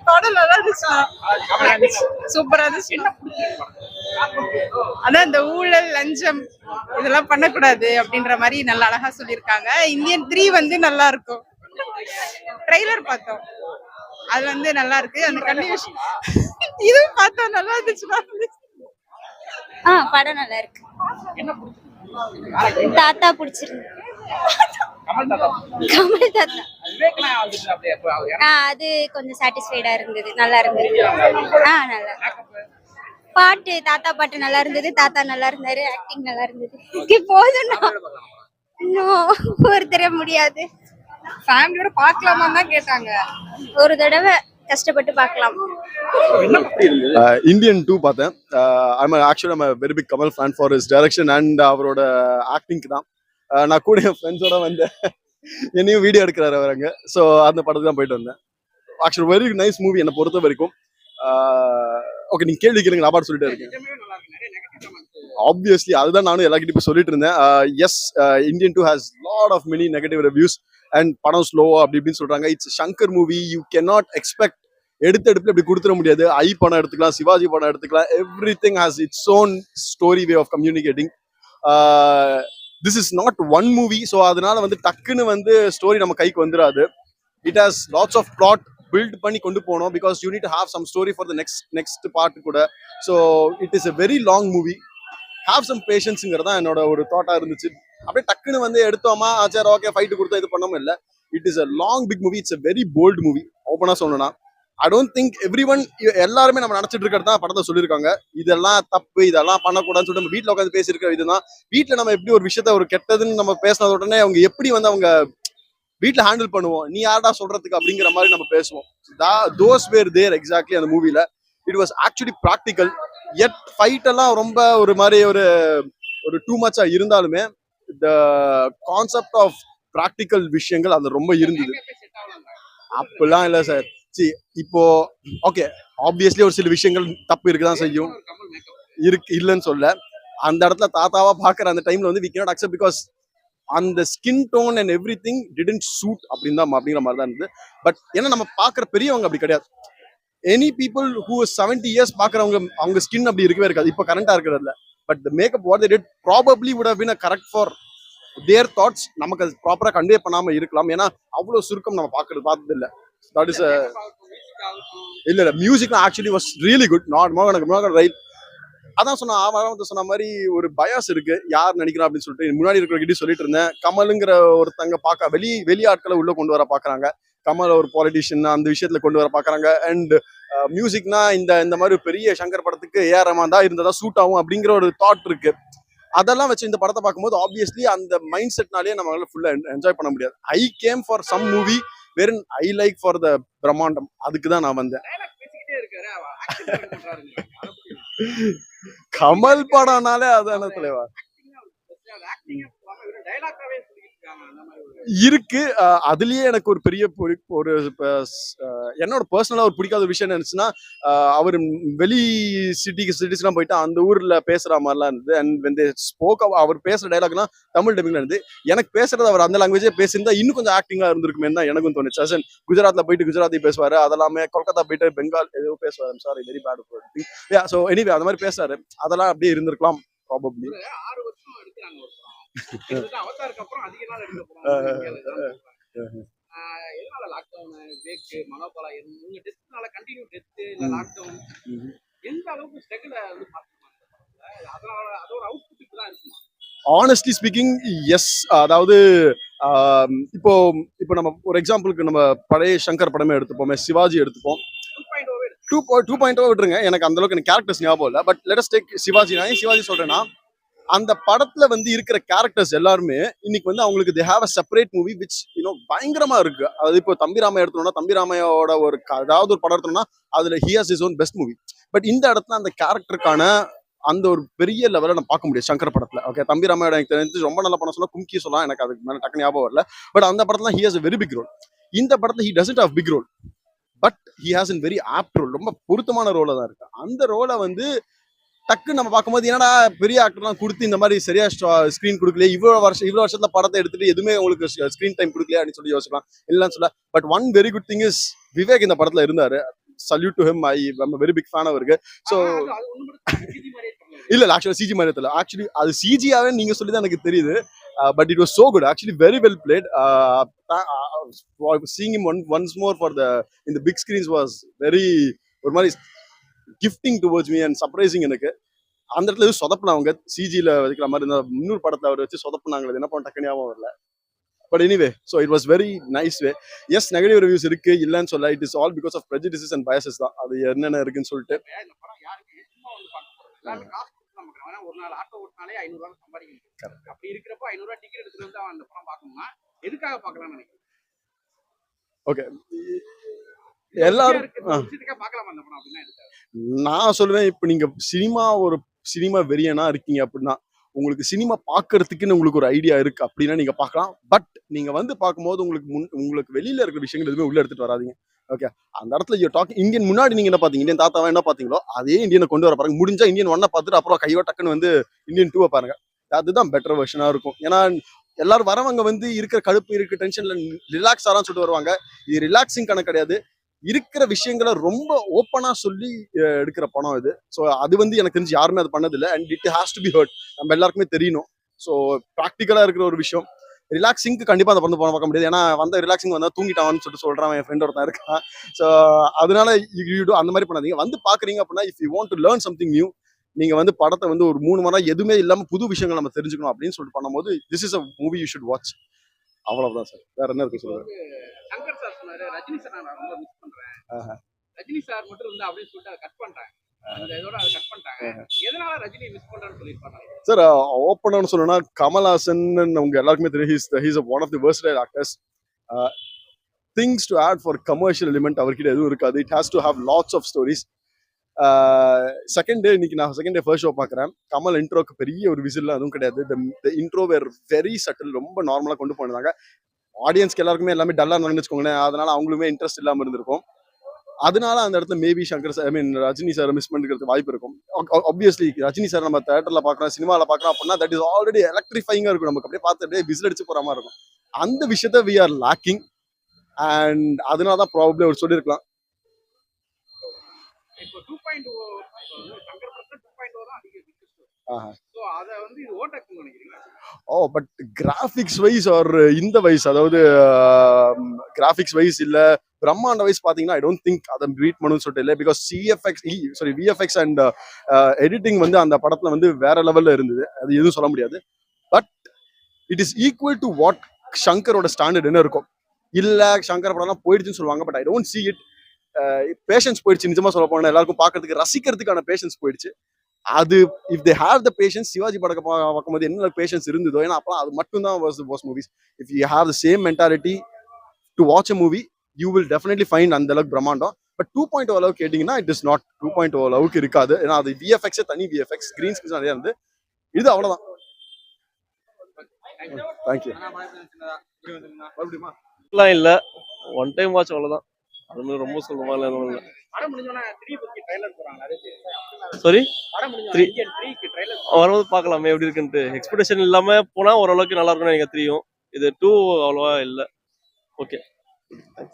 படம் நல்லா இருந்துச்சுண்ணா. சூப்பரா இருந்துச்சு. அதான் இந்த ஊழல் லஞ்சம் இதெல்லாம் பண்ணக்கூடாது அப்படின்ற மாதிரி நல்லா அழகா சொல்லியிருக்காங்க. இந்தியன் 3 வந்து நல்லா இருக்கும். ட்ரெய்லர் பார்த்தோம், அது வந்து நல்லா இருக்கு. அந்த கண்டினியூஷன் இதுவும் பார்த்தோம், நல்லா இருந்துச்சுன்னா. படம் நல்லா இருக்கு. தாத்தா பிடிச்சிருக்கு. கமல் தாத்தா அது கொஞ்சம் சாட்டிஸ்ஃபைடா இருந்தது, நல்லா இருந்தது. நல்லா பாட்டு, தாத்தா பாட்டு நல்லா இருந்தது. தாத்தா நல்லா இருந்தாரு, ஆக்டிங் நல்லா இருந்தது. போதும் ஒருத்தர முடியாது. ஃபேமிலியோட பார்க்கலாமா தான் கேட்டாங்க. ஒரு தடவை கஷ்டப்பட்டு பார்க்கலாம். இந்தியன் 2 பார்த்தேன். I'm a very big Kamal fan for his direction and அவரோட ஆக்டிங்க்கு தான். நான் கூட என் ஃப்ரெண்ட்ஸோட வந்து என்னையும் வீடியோ எடுக்கிறாரு அவருங்க. ஸோ அந்த படத்துக்கு தான் போயிட்டு வந்தேன். ஆக்சுவலி வெரி நைஸ் மூவி என்னை பொறுத்த வரைக்கும். ஓகே, நீங்க கேள்வி கேளுங்க, நான் பாட்டு சொல்லிட்டே இருக்கேன். ஆப்வியஸ்லி அதுதான் நானும் எல்லாருக்கிட்டையும் இப்போ சொல்லிட்டு இருந்தேன். Yes, Indian 2 has lot of many negative reviews and படம் ஸ்லோவா அப்படி இப்படின்னு சொல்றாங்க. It's Shankar movie, you cannot expect எடுத்து இப்படி கொடுத்துட முடியாது. ஐ படம் எடுத்துக்கலாம், சிவாஜி படம் எடுத்துக்கலாம், everything has its own story way of communicating. This is not one movie. So அதனால வந்து டக்குன்னு வந்து ஸ்டோரி நம்ம கைக்கு வந்துடாது. It has lots of plot build பண்ணி கொண்டு போனோம். Because you need to have some story for the next part கூட. So it is a very long movie. Have some பேஷன்ஸுங்கிறது தான் என்னோட ஒரு தாட்டா இருந்துச்சு. அப்படியே டக்குன்னு வந்து எடுத்தோமா, சரி ஓகே ஃபைட்டு கொடுத்தா இது பண்ணாம இல்லை. It is a long big movie. It's a very bold movie. ஓப்பனா சொல்லணும்னா ஐ டோன்ட் திங்க் எல்லாருமே நம்ம நினைச்சிட்டு இருக்கிறது தான் படத்தை சொல்லியிருக்காங்க. இதெல்லாம் தப்பு, இதெல்லாம் பண்ணக்கூடாதுன்னு சொல்லிட்டு நம்ம வீட்டில் உட்காந்து பேசியிருக்க இதுதான். வீட்டில் நம்ம எப்படி ஒரு விஷயத்த ஒரு கெட்டதுன்னு நம்ம பேசினது உடனே அவங்க எப்படி வந்து அவங்க வீட்டில் ஹேண்டில் பண்ணுவோம், நீ யாரா சொல்றதுக்கு அப்படிங்கிற மாதிரி நம்ம பேசுவோம். தோஸ் வேர் தேர் எக்ஸாக்ட்லி அந்த மூவில. It was actually practical. எட் ஃபைட் எல்லாம் ரொம்ப ஒரு மாதிரி ஒரு டூ மச்சா இருந்தாலுமே த கான்செப்ட் ஆஃப் ப்ராக்டிக்கல் விஷயங்கள் அது ரொம்ப இருந்தது. அப்படிலாம் இல்லை சார். இப்போ ஓகே, ஆப்வியஸ்லி ஒரு சில விஷயங்கள் தப்பு இருக்குதான் செய்யும், இல்லைன்னு சொல்ல. அந்த இடத்துல தாத்தாவா பாக்குற அந்த டைம்ல வந்து we cannot accept because அந்த skin tone and everything didn't suit அப்படிங்கிற மாதிரி தான் இருந்தது. பட் ஏன்னா நம்ம பாக்குற பெரியவங்க அப்படி கிடையாது. எனி பீப்புள் ஹூ 70 years பாக்குறவங்க அவங்க ஸ்கின் அப்படி இருக்கவே இருக்காது இப்போ கரண்டா இருக்கிறதுல. But the makeup what they did probably would have been a correct for their thoughts. நமக்கு அது ப்ராப்பரா கன்வே பண்ணாம இருக்கலாம். ஏன்னா அவ்வளவு சுருக்கம் நம்ம பார்த்தது இல்லை. That is இல்ல music actually was really good. Not right. அதான் சொன்ன மாதிரி ஒரு பயாஸ் இருக்கு, யார் நடிக்கிறா அப்படின்னு சொல்லிட்டு முன்னாடி இருக்கிறவங்க சொல்லிட்டு இருந்தேன். கமலுங்கிற ஒருத்தங்க பார்க்க வெளி ஆட்களை உள்ள கொண்டு வர பாக்குறாங்க. கமல் ஒரு பாலிட்டிஷியன் அந்த விஷயத்துல கொண்டு வர பாக்குறாங்க. அண்ட் மியூசிக்னா இந்த மாதிரி பெரிய சங்கர் படத்துக்கு ஏஆர் ரஹ்மான் தான் இருந்ததா சூட் ஆகும் அப்படிங்கிற ஒரு தாட் இருக்கு. அதெல்லாம் வச்சு இந்த படத்தை பார்க்கும்போது ஆப்வியஸ்லி அந்த மைண்ட் செட்னாலேயே நம்மளால ஃபுல்லா என்ஜாய் பண்ண முடியாது. I came for some movie வெறும் ஐ லைக் ஃபார் த பிரம்மாண்டம். அதுக்கு தான் நான் வந்தேன். கமல் படம்னாலே அதான தலைவா இருக்கு. அதுலயே எனக்கு ஒரு பெரிய ஒரு என்னோட பர்சனலா ஒரு பிடிக்காத விஷயம் நினைச்சுன்னா, அவர் வெளி சிட்டிஸ்லாம் போயிட்டு அந்த ஊர்ல பேசுற மாதிரிலாம் இருந்தது. அண்ட் when they spoke அவர் பேசுற டைலாக்லாம் தமிழ் டப்பிங்ல இருந்து எனக்கு பேசுறது அவர் அந்த லாங்குவேஜே பேசியிருந்தா இன்னும் கொஞ்சம் ஆக்டிங்கா இருந்திருக்குமே தான் எனக்கும் தோணுச்சு. குஜராத்ல போயிட்டு குஜராத்தி பேசுவாரு, அதெல்லாமே கொல்கத்தா போயிட்டு பெங்கால் ஏதோ பேசுவாரு. Sorry, very bad. So anyway அந்த மாதிரி பேசுறாரு, அதெல்லாம் அப்படியே இருந்திருக்கலாம் ப்ராபப்லி. Honestly speaking S. அதாவது இப்போ நம்ம ஒரு எக்ஸாம்பிளுக்கு நம்ம பழைய சங்கர் படமே எடுத்துப்போமே, சிவாஜி எடுத்துப்போம். 2.0 விட்டுருங்க, எனக்கு அந்த அளவுக்கு கேரக்டர்ஸ் ஞாபகம் இல்லை. But let us take Sivaji. நான் சிவாஜி சொல்றேன்னா அந்த படத்துல வந்து இருக்கிற கேரக்டர்ஸ் எல்லாருமே இன்னைக்கு வந்து அவங்களுக்கு they have a separate movie which பயங்கரமா இருக்கு. அது இப்போ தம்பிராமையா எடுத்தோம்னா தம்பிராமையோட ஏதாவது ஒரு படம் எடுத்தோம்னா அதுல he has his own best movie. But இந்த இடத்துல அந்த கேரக்டருக்கான அந்த ஒரு பெரிய லெவலில் நம்ம பார்க்க முடியாது சங்கர் படத்துல. ஓகே, தம்பிராமையோட எனக்கு தெரிஞ்சு ரொம்ப நல்ல படம் சொன்னா கும்கி சொல்லலாம், எனக்கு அதுக்கு மேலே டக்கு ஞாபகம் வரல. பட் அந்த படத்துல he has a very big role. இந்த படத்துல he doesn't have big role but he has a very apt role. ரொம்ப பொருத்தமான ரோல தான் இருக்கு. அந்த ரோலை வந்து டக்கு நம்ம பார்க்கும்போது என்னடா பெரிய ஆக்டர்லாம் கொடுத்து இந்த மாதிரி சரியா ஸ்கிரீன் கொடுக்கல, இவ்வளவு வருஷத்துல படத்தை எடுத்துட்டு எதுவுமே உங்களுக்கு ஸ்கிரீன் டைம் கொடுக்கல அப்படின்னு சொல்லி யோசிக்கலாம் இல்லைன்னு சொல்ல. But one very good thing is Vivek இந்த படத்துல இருந்தாரு. Salute to him. I'm very big fan அவருக்கு. ஸோ இல்ல ஆக்சுவலா சிஜி மாதிரி தெரியல. ஆக்சுவலி அது சிஜியாவே நீங்க சொல்லி தான் எனக்கு தெரியுது. But it was so good. Actually very well plate. Seeing him once more for the இந்த பிக் ஸ்கிரீன்ஸ் வாஸ் வெரி ஒரு மாதிரி gifting towards me and surprising எனக்கு. அந்த இடத்துல எதுவும் சொதப்பினாங்க சிஜில வைக்கிற மாதிரி இந்த இன்னொரு படத்துல அவர் வச்சு சொதப்பினாங்க. என்ன பண்ண டக்குனியாவும் வரல. But anyway so it was very nice way. Yes negative reviews இருக்கு இல்லைன்னு சொல்ல. It is all because of prejudices and biases தான். அது என்னென்ன இருக்குன்னு சொல்லிட்டு ஒரு நாள் ஆட்டோ ஓட்டினாலே 500 ரூபாய் சம்பாதிக்கணும். அப்படி இருக்கிறப்ப 500 ரூபாய் டிக்கெட் எடுத்துட்டு வந்து அந்த படம் பார்க்கணும்னா எதுக்காக பார்க்கலாம்னு நினைக்கிறேன். ஓகே எல்லாரும் பார்க்கலாமா அந்த படம் அப்படின்னா எடுத்தாரு. நான் சொல்லுவேன், இப்போ நீங்க சினிமா வெறியனா இருக்கீங்க அப்படின்னா, உங்களுக்கு சினிமா பார்க்கறதுக்குன்னு உங்களுக்கு ஒரு ஐடியா இருக்கு அப்படின்னா நீங்க பார்க்கலாம். பட் நீங்க வந்து பார்க்கும்போது உங்களுக்கு வெளியில இருக்கிற விஷயங்கள் எதுவுமே உள்ள எடுத்துட்டு வராதீங்க. ஓகே, அந்த இடத்துல யூ டாக் இந்தியன் முன்னாடி நீங்க என்ன பாத்தீங்க, இந்தியன் தாத்தாவா என்ன பாத்தீங்களோ அதே இந்தியனை கொண்டு வர பாருங்க. முடிஞ்சா இந்தியன் 1 பார்த்துட்டு அப்புறம் கையோ டக்குன்னு வந்து இந்தியன் 2 பாருங்க. அதுதான் பெட்டர் வெர்ஷனா இருக்கும். ஏன்னா எல்லாரும் வரவங்க வந்து இருக்கிற கடுப்பு இருக்கு டென்ஷன்ல ரிலாக்ஸ் ஆறான்னு சொல்லிட்டு வருவாங்க. இது ரிலாக்ஸிங் கணக்கு கிடையாது. இருக்கிற விஷயங்களை ரொம்ப ஓப்பனா சொல்லி எடுக்கிற படம் இது. ஸோ அது வந்து எனக்கு தெரிஞ்சு யாருமே அது பண்ணதில்லை. And it has to be hurt. நம்ம எல்லாருக்குமே தெரியணும். ஸோ ப்ராக்டிக்கலா இருக்கிற ஒரு விஷயம். ரிலாக்ஸிங்க்கு கண்டிப்பா அந்த படம் பார்க்க முடியாது. ஏன்னா வந்த ரிலாக்ஸிங் வந்தா தூங்கிட்டான்னு சொல்லிட்டு சொல்றான் என் ஃப்ரெண்ட் ஒருத்தன் இருக்கான். ஸோ அதனால அந்த மாதிரி பண்ணாதீங்க. வந்து பாக்குறீங்க அப்படின்னா if you want to learn something new, நீங்க வந்து படத்தை வந்து ஒரு 3 மணி நேரம் எதுவுமே இல்லாம புது விஷயங்கள் நம்ம தெரிஞ்சுக்கணும் அப்படின்னு சொல்லிட்டு பண்ணும்போது this is a movie you should watch. அவ்வளவுதான் சார். வேற என்ன இருக்கு சொல்லுங்க. சங்கர் சார் சொன்னாரு ரஜினி சார் நான் ரொம்ப மிஸ் பண்றேன். ரஜினி சார் மட்டும் இருந்தா அப்படின்னு சொல்லிட்டு அதை கட் பண்றாங்க. அந்த இதோட அதை கட் பண்ணிட்டாங்க. எதனால ரஜினி மிஸ் பண்றான்னு சொல்லிருப்பாங்க சார். ஓப்பனானு சொல்லணும்னா கமல்ஹாசன் உங்க எல்லாருக்குமே தெரியும். He's one of the versatile actors. Things to add for commercial element அவர்கிட்ட எதுவும் இருக்காது. It has to have lots of stories. இன்னைக்கு நான் செகண்ட் டே ஃபர்ஸ்ட் ஷோ பார்க்குறேன். கமல் இன்ட்ரோக்கு பெரிய ஒரு விசில் அதுவும் கிடையாது. Intro were very subtle. ரொம்ப நார்மலாக கொண்டு போனாங்க. ஆடியன்ஸ்க்கு எல்லாருக்குமே எல்லாமே டல்லா நடந்து வச்சுக்கோங்களேன். அதனால அவங்களுமே இன்ட்ரெஸ்ட் இல்லாமல் இருந்திருக்கும். அதனால அந்த இடத்துல மேபி ரஜினி சார் மிஸ் பண்ணிக்கிறதுக்கு வாய்ப்பு இருக்கும். ஆப்வியஸ்லி ரஜினி சார் நம்ம தியேட்டர்ல பார்க்குறோம், சினிமாவில் பார்க்குறோம் அப்படின்னா தட் இஸ் ஆல்ரெடி எலக்ட்ரிஃபைங்கா இருக்கும். நமக்கு அப்படியே பார்த்து அப்படியே விசில் அடிச்சு போற மாதிரி இருக்கும். அந்த விஷயத்த வி ஆர் லேக்கிங். அண்ட் அதனால தான் ப்ராபப்ளி அவர் சொல்லியிருக்கலாம். இப்போ 2.0 சங்கர் படத்துல 2.0 தான் அதிக பிக்சர்ஸ். சோ அத வந்து இது ஓட்டக்குன்னு நினைக்கிறீங்களா? பட் கிராஃபிக்ஸ் வைஸ் ஆர் இந்த வைஸ், அதாவது கிராஃபிக்ஸ் வைஸ் இல்ல பிரம்மாண்ட வைஸ் பாத்தீங்கன்னா ஐ டோன்ட் திங்க் அதை பீட் பண்ணுன்னு சொல்லிட்டு இல்லை. பிகாஸ் விஎஃப்எக்ஸ் அண்ட் எடிட்டிங் வந்து அந்த படத்துல வந்து வேற லெவல்ல இருந்தது. அது எதுவும் சொல்ல முடியாது. But it is equal to what சங்கரோட ஸ்டாண்டர்ட் என்ன இருக்கும். இல்ல சங்கர் படம்லாம் போயிடுச்சுன்னு சொல்லுவாங்க. But I don't see it. Patience போயிடுச்சு. நிஜமா சொல்ல போனா எல்லாருக்கும் பார்க்கறதுக்கு ரசிக்கிறதுக்கான பேஷன்ஸ் போயிடுச்சு. அது if they have the patience, Sivaji படத்தை பார்க்கும்போது என்ன பேஷன்ஸ் இருந்ததோ, ஏன்னா அப்போ அது மட்டும் தான் was movies. If you have the same mentality to watch a movie you will definitely find அந்த அளவுக்கு பிரம்மாண்டம். பட் 2.0 அளவுக்கு கேட்டிங்கன்னா இட் இஸ் நாட் 2.0 அளவுக்கு இருக்காது. ஏன்னா அது விஎஃப்எக்ஸே தனி விஎஃப்எக்ஸ், கிரீன் ஸ்கிரீன் நிறைய இருந்து. இது அவ்வளோதான். தேங்க்யூ. இல்ல ஒன் டைம் வாட்ச் அவ்வளவுதான். அது மாதிரி ரொம்ப சொல்ற மாதிரி இல்லை. படம் முடிஞ்சோனா 3 க்கு ட்ரைலர் போறாங்க. சாரி, படம் முடிஞ்சோனா இந்தியன் 3 க்கு ட்ரைலர் வரும்போது பார்க்கலாமே எப்படி இருக்குன்ட்டு. எக்ஸ்பெக்டேஷன் இல்லாம போனா ஓரளவுக்கு நல்லா இருக்கும்னு எனக்கு தெரியும். இது 2 அவ்வளவா இல்லை. ஓகே.